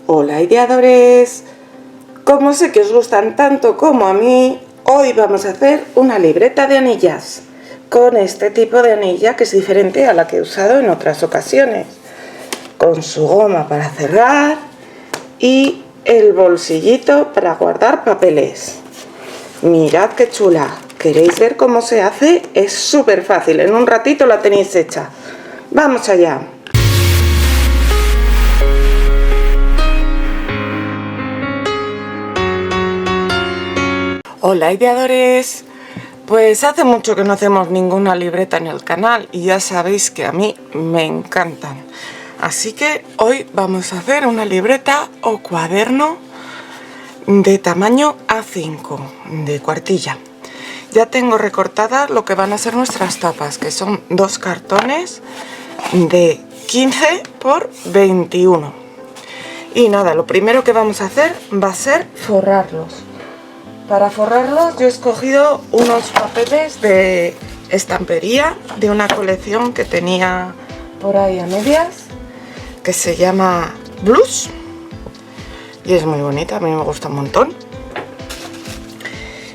Hola ideadores, como sé que os gustan tanto como a mí, hoy vamos a hacer una libreta de anillas con este tipo de anilla que es diferente a la que he usado en otras ocasiones, con su goma para cerrar y el bolsillito para guardar papeles. Mirad qué chula. ¿Queréis ver cómo se hace? Es súper fácil, en un ratito la tenéis hecha. ¡Vamos allá! Hola ideadores, pues hace mucho que no hacemos ninguna libreta en el canal y ya sabéis que a mí me encantan. Así que hoy vamos a hacer una libreta o cuaderno de tamaño A5, de cuartilla. Ya tengo recortadas lo que van a ser nuestras tapas, que son dos cartones de 15 por 21. Y nada, lo primero que vamos a hacer va a ser forrarlos. Para forrarlos yo he escogido unos papeles de estampería de una colección que tenía por ahí a medias, que se llama Blues y es muy bonita, a mí me gusta un montón.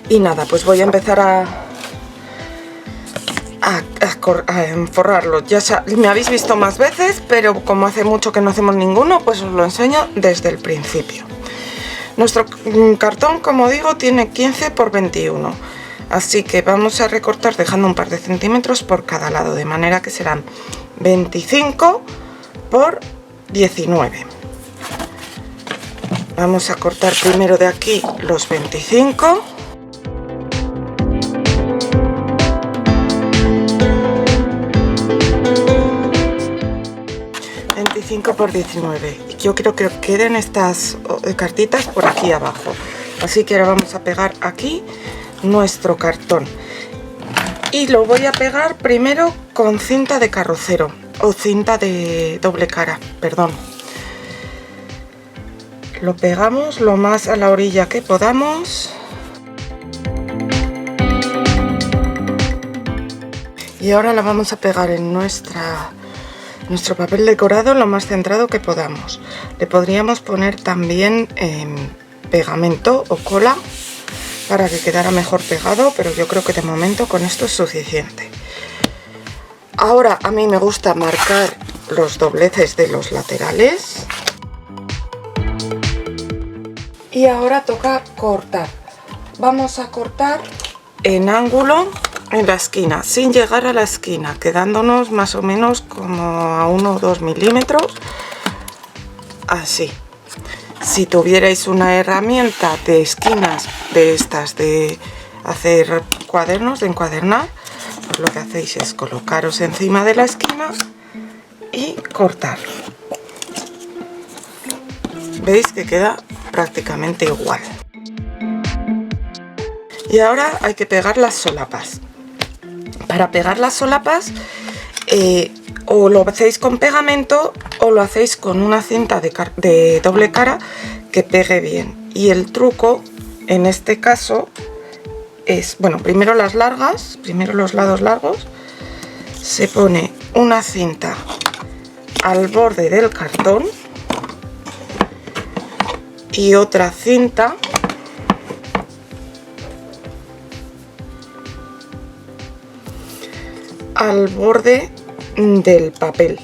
Y nada, pues voy a empezar a forrarlos. Ya me habéis visto más veces, pero como hace mucho que no hacemos ninguno, pues os lo enseño desde el principio. Nuestro cartón, como digo, tiene 15 por 21, así que vamos a recortar dejando un par de centímetros por cada lado, de manera que serán 25 por 19. Vamos a cortar primero de aquí los 25. Por 19. Yo creo que queden estas cartitas por aquí abajo, así que ahora vamos a pegar aquí nuestro cartón y lo voy a pegar primero con cinta de carrocero o cinta de doble cara, perdón. Lo pegamos lo más a la orilla que podamos y ahora la vamos a pegar en nuestro papel decorado lo más centrado que podamos. Le podríamos poner también pegamento o cola para que quedara mejor pegado, pero yo creo que de momento con esto es suficiente. Ahora a mí me gusta marcar los dobleces de los laterales y ahora toca cortar. Vamos a cortar en ángulo en la esquina, sin llegar a la esquina, quedándonos más o menos como a 1 o 2 milímetros, así. Si tuvierais una herramienta de esquinas de estas de hacer cuadernos, de encuadernar, pues lo que hacéis es colocaros encima de la esquina y cortar. Veis que queda prácticamente igual. Y ahora hay que pegar las solapas. Para pegar las solapas o lo hacéis con pegamento o lo hacéis con una cinta de doble cara que pegue bien. Y el truco en este caso es, bueno, primero las largas, primero los lados largos, se pone una cinta al borde del cartón y otra cinta al borde del papel.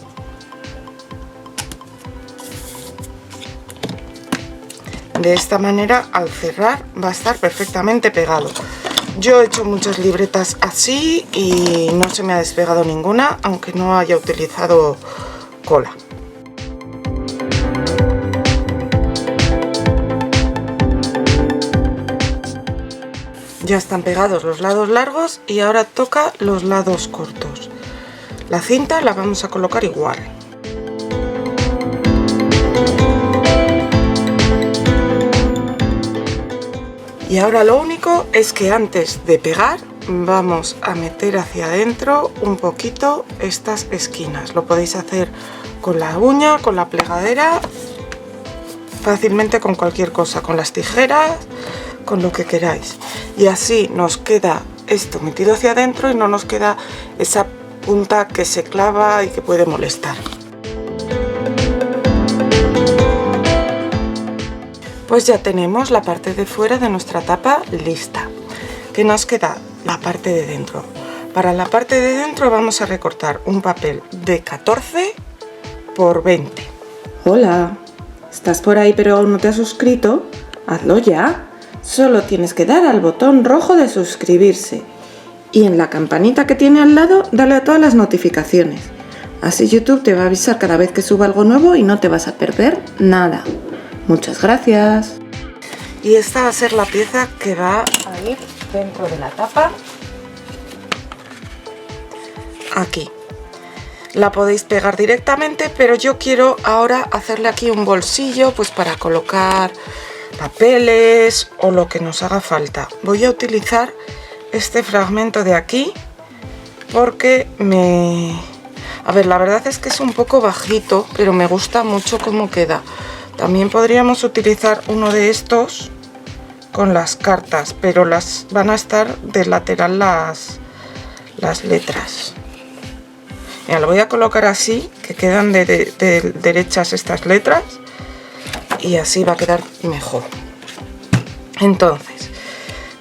De esta manera al cerrar va a estar perfectamente pegado. Yo he hecho muchas libretas así y no se me ha despegado ninguna, aunque no haya utilizado cola. Ya están pegados los lados largos y ahora toca los lados cortos. La cinta la vamos a colocar igual. Y ahora lo único es que antes de pegar vamos a meter hacia adentro un poquito estas esquinas. Lo podéis hacer con la uña, con la plegadera, fácilmente con cualquier cosa, con las tijeras, con lo que queráis. Y así nos queda esto metido hacia adentro y no nos queda esa punta que se clava y que puede molestar. Pues ya tenemos la parte de fuera de nuestra tapa lista. ¿Qué nos queda? La parte de dentro. Para la parte de dentro vamos a recortar un papel de 14 por 20. Hola, ¿estás por ahí pero aún no te has suscrito? Hazlo ya. Solo tienes que dar al botón rojo de suscribirse. Y en la campanita que tiene al lado, dale a todas las notificaciones. Así YouTube te va a avisar cada vez que suba algo nuevo y no te vas a perder nada. Muchas gracias. Y esta va a ser la pieza que va a ir dentro de la tapa. Aquí. La podéis pegar directamente, pero yo quiero ahora hacerle aquí un bolsillo pues para colocar papeles o lo que nos haga falta. Voy a utilizar este fragmento de aquí porque a ver, la verdad es que es un poco bajito, pero me gusta mucho cómo queda. También podríamos utilizar uno de estos con las cartas, pero van a estar de lateral las letras. Mira, lo voy a colocar así, que quedan de derechas estas letras, y así va a quedar mejor. Entonces,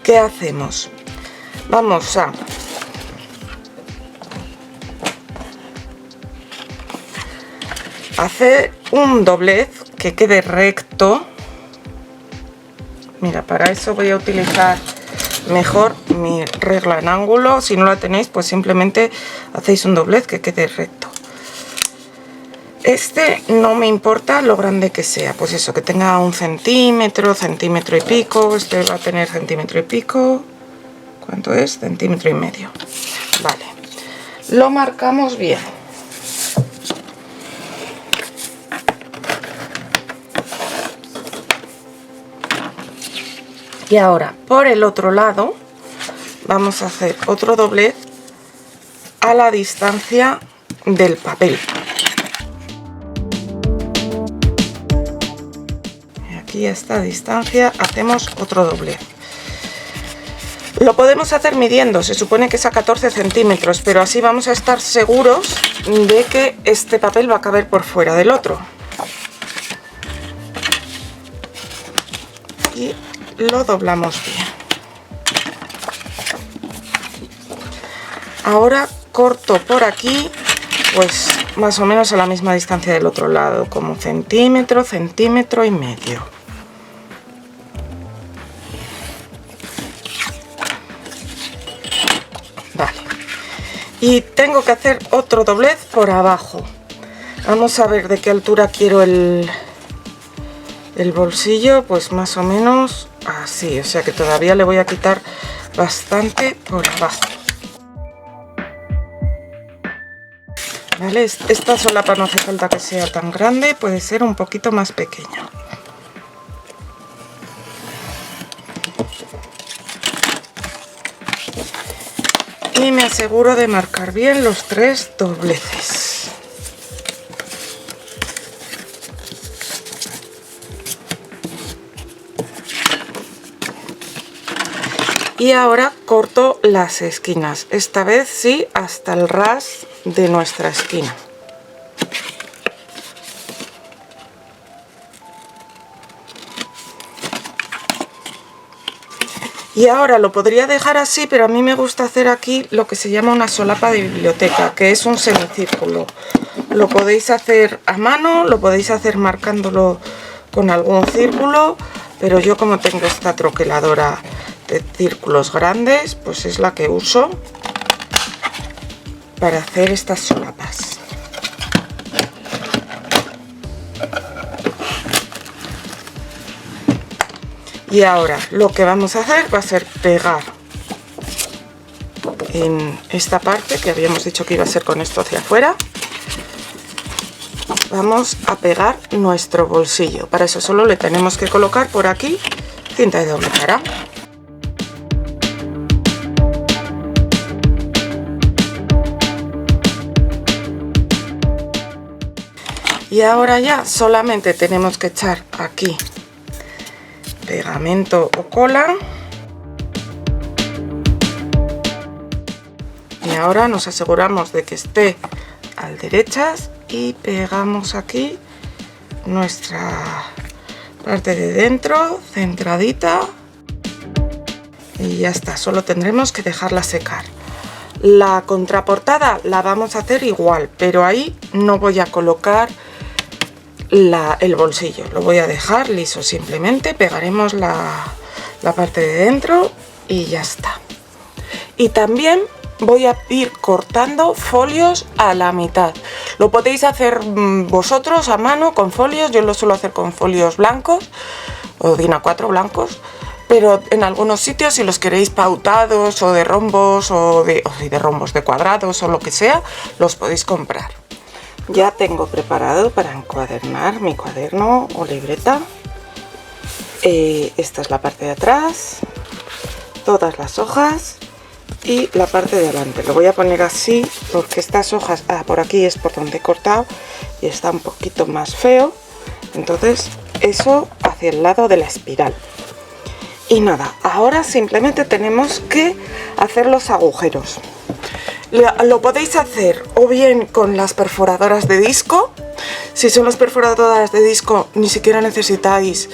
¿qué hacemos? Vamos a hacer un doblez que quede recto. Mira, para eso voy a utilizar mejor mi regla en ángulo. Si no la tenéis, pues simplemente hacéis un doblez que quede recto. Este no me importa lo grande que sea, pues eso, que tenga 1 centímetro, centímetro y pico. Este va a tener centímetro y pico. ¿Cuánto es? Centímetro y medio. Vale, lo marcamos bien. Y ahora por el otro lado vamos a hacer otro doblez a la distancia del papel. Y aquí a esta distancia hacemos otro doblez. Lo podemos hacer midiendo, se supone que es a 14 centímetros, pero así vamos a estar seguros de que este papel va a caber por fuera del otro. Y lo doblamos bien. Ahora corto por aquí, pues más o menos a la misma distancia del otro lado, como centímetro, centímetro y medio. Vale. Y tengo que hacer otro doblez por abajo. Vamos a ver de qué altura quiero el bolsillo, pues más o menos así, o sea que todavía le voy a quitar bastante por abajo. Vale, esta solapa no hace falta que sea tan grande, puede ser un poquito más pequeña. Y me aseguro de marcar bien los 3 dobleces. Y ahora corto las esquinas, esta vez sí hasta el ras de nuestra esquina. Y ahora lo podría dejar así, pero a mí me gusta hacer aquí lo que se llama una solapa de biblioteca, que es un semicírculo. Lo podéis hacer a mano, lo podéis hacer marcándolo con algún círculo, pero yo como tengo esta troqueladora de círculos grandes, pues es la que uso para hacer estas solapas. Y ahora lo que vamos a hacer va a ser pegar en esta parte que habíamos dicho que iba a ser con esto hacia afuera. Vamos a pegar nuestro bolsillo. Para eso solo le tenemos que colocar por aquí cinta de doble cara. Y ahora ya solamente tenemos que echar aquí pegamento o cola. Y ahora nos aseguramos de que esté al derechas y pegamos aquí nuestra parte de dentro, centradita. Y ya está, solo tendremos que dejarla secar. La contraportada la vamos a hacer igual, pero ahí no voy a colocar el bolsillo, lo voy a dejar liso, simplemente pegaremos la parte de dentro y ya está. Y también voy a ir cortando folios a la mitad. Lo podéis hacer vosotros a mano con folios, yo lo suelo hacer con folios blancos o DIN A4 blancos, pero en algunos sitios, si los queréis pautados o de rombos o de rombos, de cuadrados o lo que sea, los podéis comprar. Ya tengo preparado para encuadernar mi cuaderno o libreta. Esta es la parte de atrás, todas las hojas y la parte de adelante. Lo voy a poner así porque estas hojas, por aquí es por donde he cortado y está un poquito más feo. Entonces eso hacia el lado de la espiral. Y nada, ahora simplemente tenemos que hacer los agujeros. Lo podéis hacer o bien con las perforadoras de disco. Si son las perforadoras de disco, ni siquiera necesitáis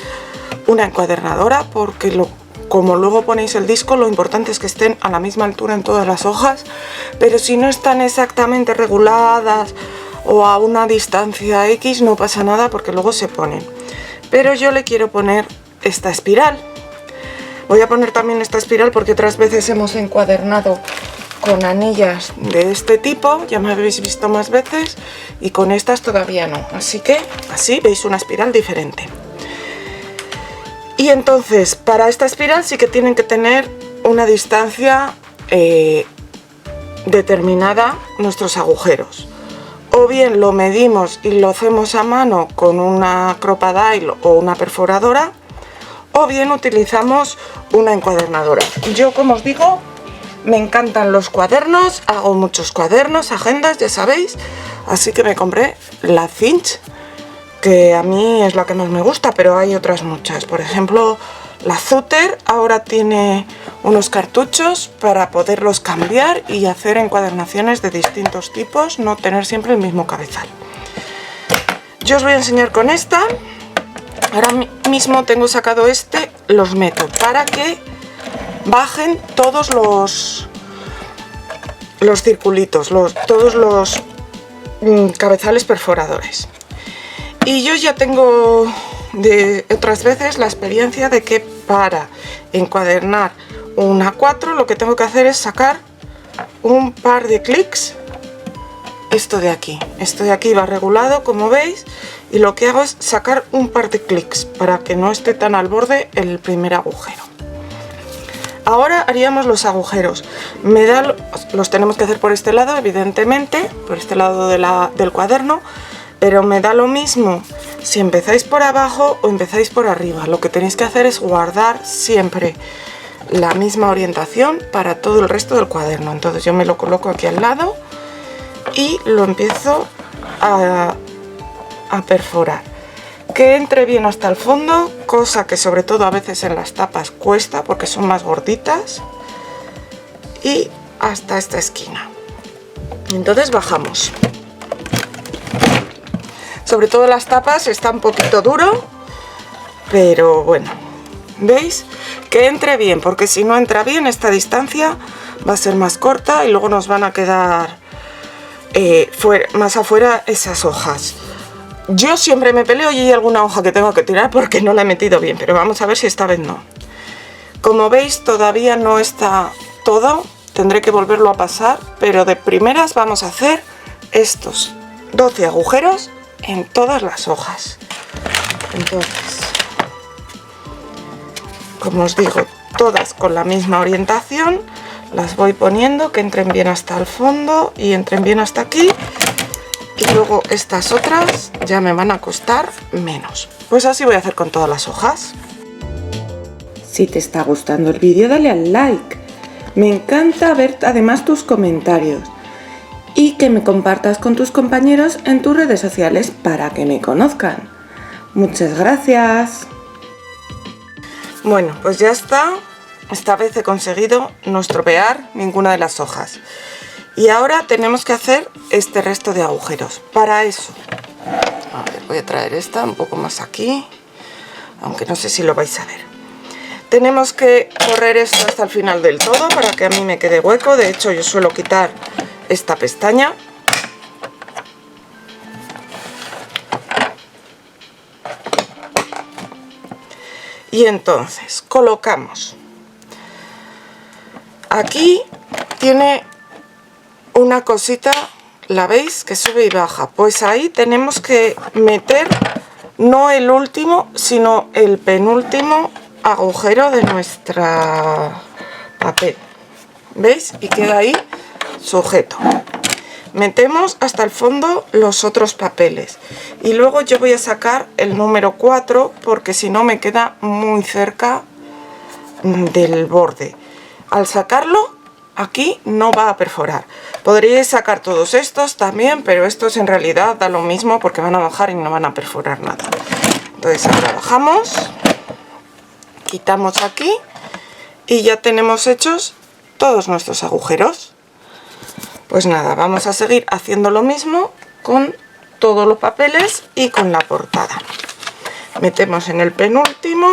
una encuadernadora, porque como luego ponéis el disco, lo importante es que estén a la misma altura en todas las hojas. Pero si no están exactamente reguladas o a una distancia X, no pasa nada porque luego se ponen. Pero yo le quiero poner esta espiral. Voy a poner también esta espiral porque otras veces hemos encuadernado con anillas de este tipo, ya me habéis visto más veces, y con estas todavía no. Así que así veis una espiral diferente. Y entonces para esta espiral sí que tienen que tener una distancia determinada nuestros agujeros. O bien lo medimos y lo hacemos a mano con una crop-a-dile o una perforadora, o bien utilizamos una encuadernadora. Yo, como os digo, me encantan los cuadernos, hago muchos cuadernos, agendas, ya sabéis, así que me compré la Cinch, que a mí es la que más me gusta, pero hay otras muchas. Por ejemplo, la Zutter ahora tiene unos cartuchos para poderlos cambiar y hacer encuadernaciones de distintos tipos, no tener siempre el mismo cabezal. Yo os voy a enseñar con esta. Ahora mismo tengo sacado los meto para que bajen todos los circulitos, todos los cabezales perforadores. Y yo ya tengo de otras veces la experiencia de que para encuadernar un A4 lo que tengo que hacer es sacar un par de clics. Esto de aquí va regulado, como veis, y lo que hago es sacar un par de clics para que no esté tan al borde el primer agujero. Ahora haríamos los agujeros. Los tenemos que hacer por este lado, evidentemente, por este lado del cuaderno, pero me da lo mismo si empezáis por abajo o empezáis por arriba. Lo que tenéis que hacer es guardar siempre la misma orientación para todo el resto del cuaderno. Entonces yo me lo coloco aquí al lado y lo empiezo a perforar, que entre bien hasta el fondo, cosa que sobre todo a veces en las tapas cuesta porque son más gorditas, y hasta esta esquina. Entonces bajamos. Sobre todo las tapas está un poquito duro, pero bueno, ¿veis? Que entre bien, porque si no entra bien esta distancia va a ser más corta y luego nos van a quedar más afuera esas hojas. Yo siempre me peleo y hay alguna hoja que tengo que tirar porque no la he metido bien, pero vamos a ver si esta vez no. Como veis, todavía no está todo, tendré que volverlo a pasar, pero de primeras vamos a hacer estos 12 agujeros en todas las hojas. Entonces, como os digo, todas con la misma orientación, las voy poniendo que entren bien hasta el fondo y entren bien hasta aquí. Y luego estas otras ya me van a costar menos. Pues así voy a hacer con todas las hojas. Si te está gustando el vídeo, dale al like. Me encanta ver además tus comentarios y que me compartas con tus compañeros en tus redes sociales para que me conozcan. Muchas gracias. Bueno, pues ya está. Esta vez he conseguido no estropear ninguna de las hojas. Y ahora tenemos que hacer este resto de agujeros. Para eso, a ver, voy a traer esta un poco más aquí. aunque no sé si lo vais a ver. Tenemos que correr esto hasta el final del todo para que a mí me quede hueco. De hecho, yo suelo quitar esta pestaña. Y entonces colocamos. Aquí tiene una cosita, ¿la veis? Que sube y baja. Pues ahí tenemos que meter no el último, sino el penúltimo agujero de nuestra papel. ¿Veis? Y queda ahí sujeto. Metemos hasta el fondo los otros papeles. Y luego yo voy a sacar el número 4 porque si no me queda muy cerca del borde. Al sacarlo, aquí no va a perforar. Podríais sacar todos estos también, pero estos en realidad da lo mismo porque van a bajar y no van a perforar nada. Entonces ahora bajamos, quitamos aquí y ya tenemos hechos todos nuestros agujeros. Pues nada, vamos a seguir haciendo lo mismo con todos los papeles y con la portada. Metemos en el penúltimo.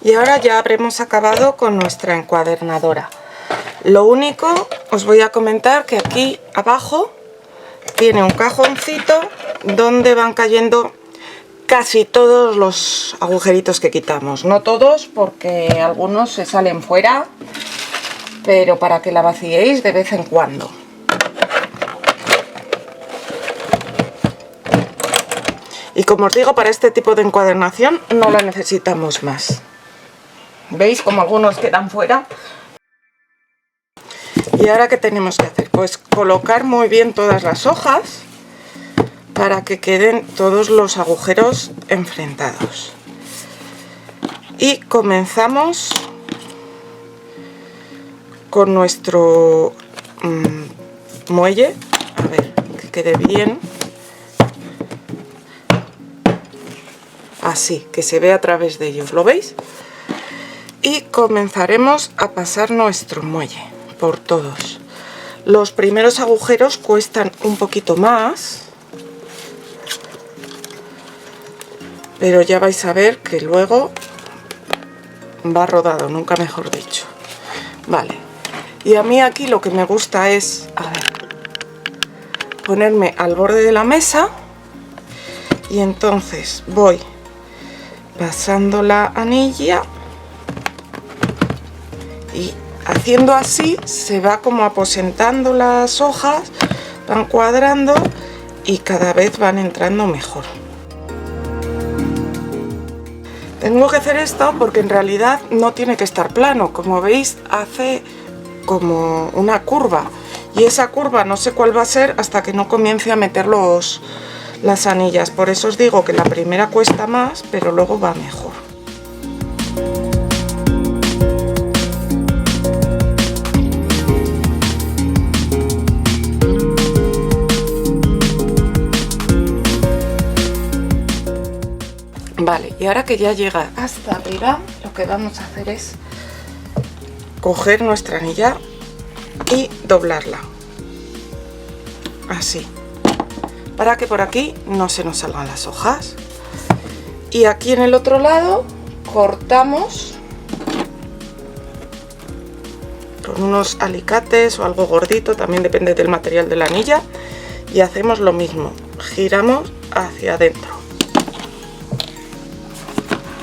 Y ahora ya habremos acabado con nuestra encuadernadora. Lo único, os voy a comentar que aquí abajo tiene un cajoncito donde van cayendo casi todos los agujeritos que quitamos. No todos, porque algunos se salen fuera, pero para que la vaciéis de vez en cuando. Y como os digo, para este tipo de encuadernación no la necesitamos más. ¿Veis como algunos quedan fuera? Y ahora, ¿qué tenemos que hacer? Pues colocar muy bien todas las hojas para que queden todos los agujeros enfrentados. Y comenzamos con nuestro muelle. A ver, que quede bien. Así, que se ve a través de ellos, ¿lo veis? Y comenzaremos a pasar nuestro muelle por todos. Los primeros agujeros cuestan un poquito más, pero ya vais a ver que luego va rodado, nunca mejor dicho. Vale, y a mí aquí lo que me gusta es, a ver, ponerme al borde de la mesa y entonces voy pasando la anilla y haciendo así se va como aposentando las hojas, van cuadrando y cada vez van entrando mejor. Tengo que hacer esto porque en realidad no tiene que estar plano, como veis hace como una curva y esa curva no sé cuál va a ser hasta que no comience a meter las anillas. Por eso os digo que la primera cuesta más, pero luego va mejor. Vale, y ahora que ya llega hasta arriba, lo que vamos a hacer es coger nuestra anilla y doblarla. Así. Para que por aquí no se nos salgan las hojas. Y aquí en el otro lado cortamos con unos alicates o algo gordito, también depende del material de la anilla, y hacemos lo mismo, giramos hacia adentro.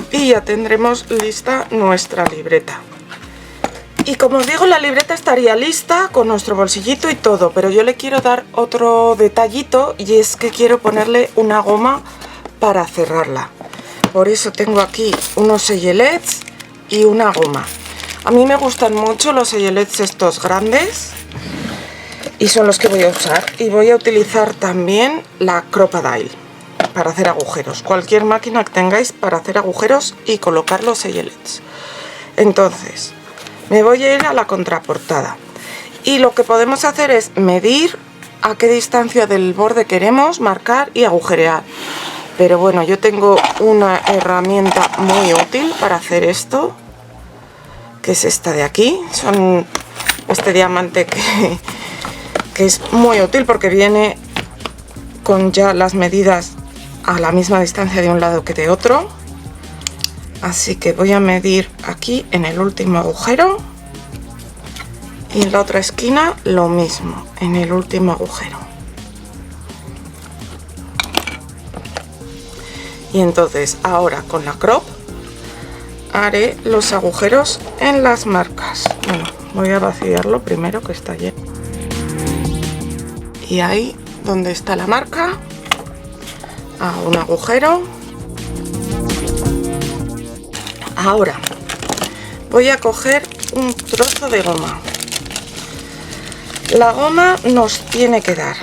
Y ya tendremos lista nuestra libreta. Y como os digo, la libreta estaría lista con nuestro bolsillito y todo, pero yo le quiero dar otro detallito y es que quiero ponerle una goma para cerrarla. Por eso tengo aquí unos sellelets y una goma. A mí me gustan mucho los sellelets estos grandes y son los que voy a usar. Y voy a utilizar también la Crop-A-Dile para hacer agujeros. Cualquier máquina que tengáis para hacer agujeros y colocar los sellelets. Entonces, me voy a ir a la contraportada. Y lo que podemos hacer es medir a qué distancia del borde queremos marcar y agujerear. Pero bueno, yo tengo una herramienta muy útil para hacer esto. que es esta de aquí. Son este diamante que es muy útil porque viene con ya las medidas a la misma distancia de un lado que de otro. Así que voy a medir aquí en el último agujero y en la otra esquina lo mismo, en el último agujero. Y entonces ahora con la crop haré los agujeros en las marcas. Bueno, voy a vaciarlo primero, que está lleno. Y ahí donde está la marca hago un agujero. Ahora voy a coger un trozo de goma. La goma nos tiene que dar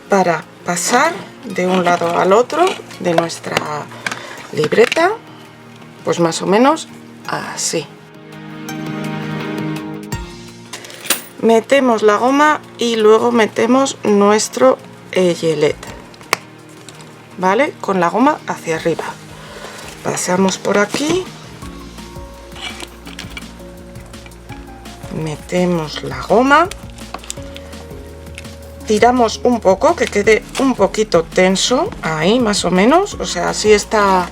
para pasar de un lado al otro de nuestra libreta, pues más o menos así. Metemos la goma y luego metemos nuestro eyelet, ¿vale? Con la goma hacia arriba. Pasamos por aquí, metemos la goma, tiramos un poco, que quede un poquito tenso, ahí más o menos, o sea, así está,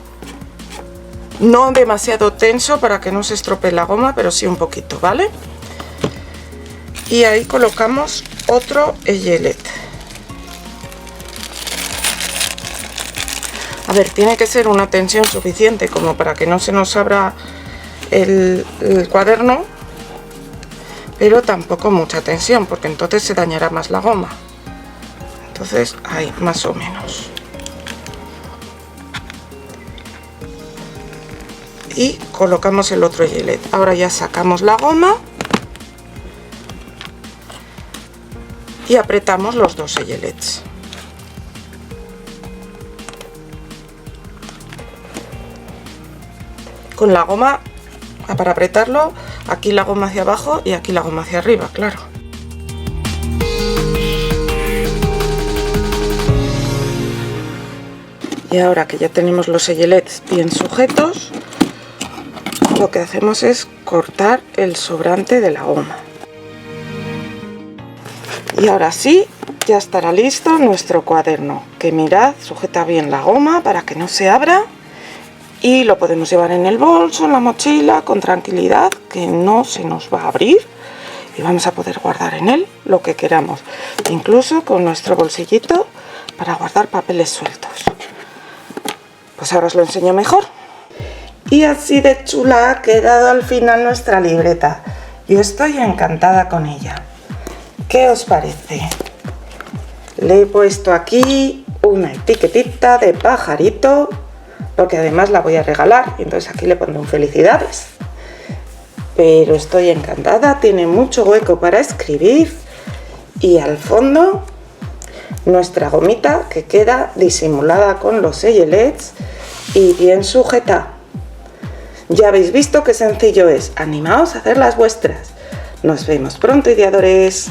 no demasiado tenso para que no se estropee la goma, pero sí un poquito, ¿vale? Y ahí colocamos otro eyelet. A ver, tiene que ser una tensión suficiente como para que no se nos abra el cuaderno, pero tampoco mucha tensión, porque entonces se dañará más la goma. Entonces ahí más o menos. Y colocamos el otro eyelet. Ahora ya sacamos la goma y apretamos los dos eyelets. Con la goma, para apretarlo, aquí la goma hacia abajo y aquí la goma hacia arriba, claro. Y ahora que ya tenemos los eyelets bien sujetos, lo que hacemos es cortar el sobrante de la goma. Y ahora sí, ya estará listo nuestro cuaderno, que mirad, sujeta bien la goma para que no se abra. Y lo podemos llevar en el bolso, en la mochila, con tranquilidad, que no se nos va a abrir. Y vamos a poder guardar en él lo que queramos. Incluso con nuestro bolsillito para guardar papeles sueltos. Pues ahora os lo enseño mejor. Y así de chula ha quedado al final nuestra libreta. Yo estoy encantada con ella. ¿Qué os parece? Le he puesto aquí una etiquetita de pajarito, porque además la voy a regalar, y entonces aquí le pondré un felicidades. Pero estoy encantada, tiene mucho hueco para escribir, y al fondo nuestra gomita que queda disimulada con los eyelets y bien sujeta. Ya habéis visto qué sencillo es. Animaos a hacer las vuestras. Nos vemos pronto, ideadores.